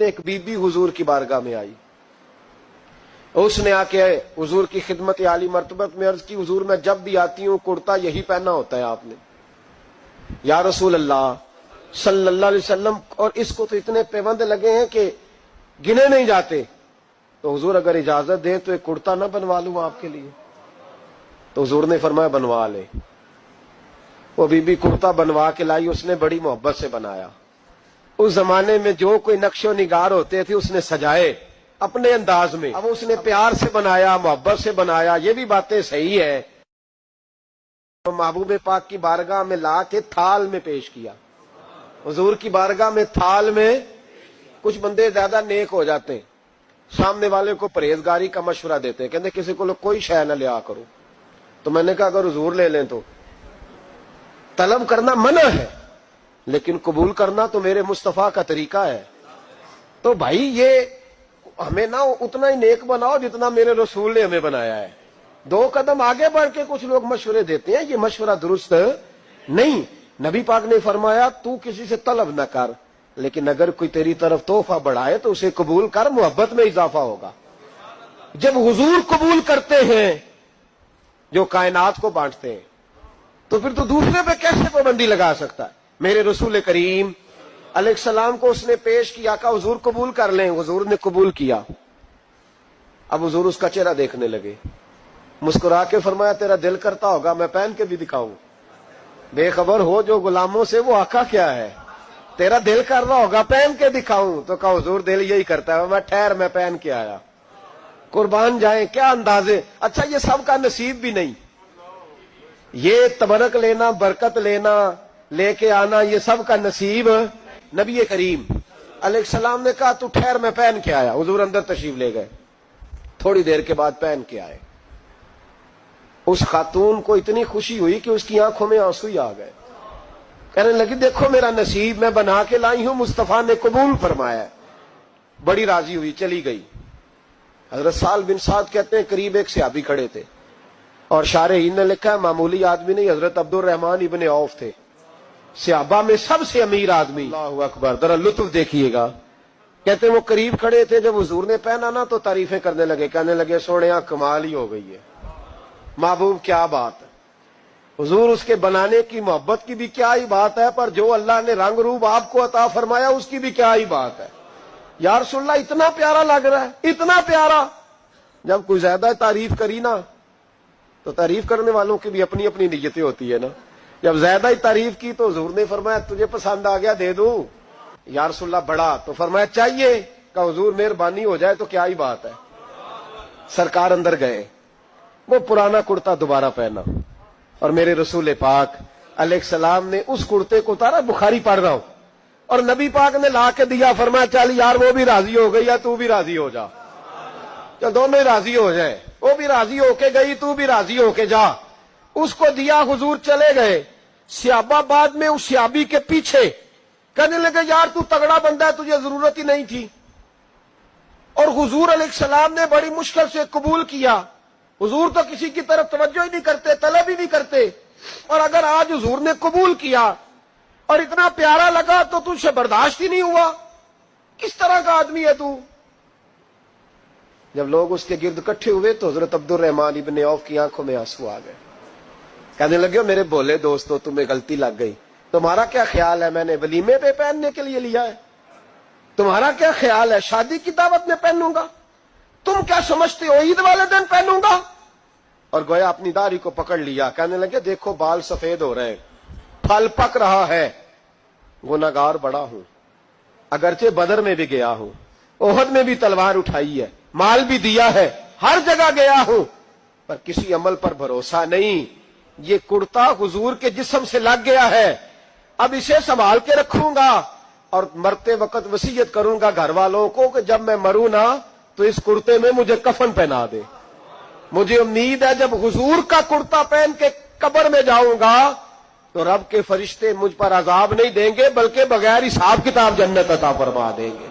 ایک बीबी हुजूर की बारगाह में आई, उसने आके हुजूर की खिदमत आली मर्तबत में अर्ज की, हुजूर मैं जब भी आती हूँ कुर्ता यही पहना होता है आपने, या रसूल अल्लाह सल्लल्लाहु अलैहि वसल्लम, और इसको तो इतने पैबंद लगे हैं कि गिने नहीं जाते, तो हुजूर अगर इजाजत दे तो एक कुर्ता ना बनवा लूं आपके लिए। तो हुजूर ने फरमाया बनवा ले। वो बीबी कुर्ता बनवा के लाई, उसने बड़ी मोहब्बत से बनाया। उस जमाने में जो कोई नक्शो निगार होते थे उसने सजाए अपने अंदाज में, अब उसने प्यार से बनाया, मोहब्बत से बनाया, ये भी बातें सही है। तो महबूब पाक की बारगाह में ला के थाल में पेश किया। हुजूर की बारगाह में थाल में, कुछ बंदे ज्यादा नेक हो जाते हैं, सामने वाले को परहेजगारी का मशवरा देते हैं, कहते किसी को कोई शय न लिया करो। तो मैंने कहा अगर हुजूर ले लें तो तलब करना मना है, लेकिन कबूल करना तो मेरे मुस्तफा का तरीका है। तो भाई ये हमें ना उतना ही नेक बनाओ जितना मेरे रसूल ने हमें बनाया है। दो कदम आगे बढ़ के कुछ लोग मशवरे देते हैं, ये मशवरा दुरुस्त नहीं। नबी पाक ने फरमाया तू किसी से तलब न कर, लेकिन अगर कोई तेरी तरफ तोहफा बढ़ाए तो उसे कबूल कर, मोहब्बत में इजाफा होगा। जब हुजूर कबूल करते हैं जो कायनात को बांटते हैं, तो फिर तो दूसरे पे कैसे पाबंदी लगा सकता है। मेरे रसूल करीम अलैहिस्सलाम को उसने पेश किया, का हुजूर कबूल कर लें। हुजूर ने कबूल किया। अब हुजूर उसका चेहरा देखने लगे, मुस्कुरा के फरमाया तेरा दिल करता होगा मैं पहन के भी दिखाऊं। बेखबर हो जो गुलामों से वो आका क्या है, तेरा दिल कर रहा होगा पहन के दिखाऊं। तो कहा हुजूर दिल यही करता है, मैं ठहर मैं पहन के आया। कुर्बान जाए क्या अंदाजे। अच्छा ये सबका नसीब भी नहीं, ये तबरक लेना, बरकत लेना, लेके आना, ये सब का नसीब। नबी करीम अलैहिस्सलाम ने कहा तू ठहर मैं पहन के आया। हुजूर अंदर तशरीफ ले गए, थोड़ी देर के बाद पहन के आए। उस खातून को इतनी खुशी हुई कि उसकी आंखों में आंसू ही आ गए। कहने लगी देखो मेरा नसीब मैं बना के लाई हूं, मुस्तफा ने कबूल फरमाया। बड़ी राजी हुई, चली गई। हजरत साल बिन साद कहते हैं करीब एक सहाबी खड़े थे, और शारहीन ने लिखा है मामूली आदमी नहीं, हजरत अब्दुल रहमान इब्ने औफ थे, सहाबा में सबसे अमीर आदमी। अल्लाहु अकबर, जरा लुत्फ देखिएगा। कहते वो करीब खड़े थे, जब हुजूर ने पहना ना तो तारीफें करने लगे, कहने लगे सोनिया कमाल ही हो गई है, महबूब क्या बात है। हुजूर उसके बनाने की मोहब्बत की भी क्या ही बात है, पर जो अल्लाह ने रंग रूप आपको अता फरमाया उसकी भी क्या ही बात है। या रसूलल्लाह इतना प्यारा लग रहा है, इतना प्यारा। जब कोई ज्यादा तारीफ करी ना तो तारीफ करने वालों की भी अपनी अपनी नीयतें होती है ना। जब ज्यादा ही तारीफ की तो हुजूर ने फरमाया तुझे पसंद आ गया दे दूं। या रसूलल्लाह बड़ा, तो फरमाया चाहिए, का हुजूर मेहरबानी हो जाए तो क्या ही बात है। सरकार अंदर गए, वो पुराना कुर्ता दोबारा पहना, और मेरे रसूल पाक अलैहिस्सलाम ने उस कुर्ते को उतारा। बुखारी पढ़ रहा हूं, और नबी पाक ने ला के दिया, फरमाया चल यार वो भी राजी हो गई या तू भी राजी हो जा, चल दोनों ही राजी हो जाए। वो भी राजी होके गई, तू भी राजी होके जा। उसको दिया, हुजूर चले गए। सहाबा बाद में उस सहाबी के पीछे कहने लगे यार तू तगड़ा बंदा है, तुझे जरूरत ही नहीं थी। और हुजूर अलैहिस्सलाम ने बड़ी मुश्किल से कबूल किया। हुजूर तो किसी की तरफ तवज्जो ही नहीं करते, तलब ही नहीं करते, और अगर आज हुजूर ने कबूल किया और इतना प्यारा लगा तो तुझसे बर्दाश्त ही नहीं हुआ। किस तरह का आदमी है तू। जब लोग उसके गिर्द इकट्ठे हुए तो हजरत अब्दुल रहमान इब्ने औफ की आंखों में आंसू आ गए। कहने लगे मेरे भोले दोस्तों तुम्हें गलती लग गई, तुम्हारा क्या ख्याल है मैंने वलीमे पे पहनने के लिए लिया है, तुम्हारा क्या ख्याल है शादी की दावत में पहनूंगा, तुम क्या समझते हो ईद वाले दिन पहनूंगा। और गोया अपनी दाढ़ी को पकड़ लिया। कहने लगे देखो बाल सफेद हो रहे हैं, फल पक रहा है, गुनाहगार बड़ा हूं, अगरचे बदर में भी गया हूं, ओहद में भी तलवार उठाई है, माल भी दिया है, हर जगह गया हूं, पर किसी अमल पर भरोसा नहीं। ये कुर्ता हुजूर के जिस्म से लग गया है, अब इसे संभाल के रखूंगा, और मरते वक्त वसीयत करूंगा घर वालों को कि जब मैं मरूं ना तो इस कुर्ते में मुझे कफन पहना दे। मुझे उम्मीद है जब हुजूर का कुर्ता पहन के कब्र में जाऊंगा तो रब के फरिश्ते मुझ पर अजाब नहीं देंगे, बल्कि बगैर हिसाब किताब जन्नत अता फरमा देंगे।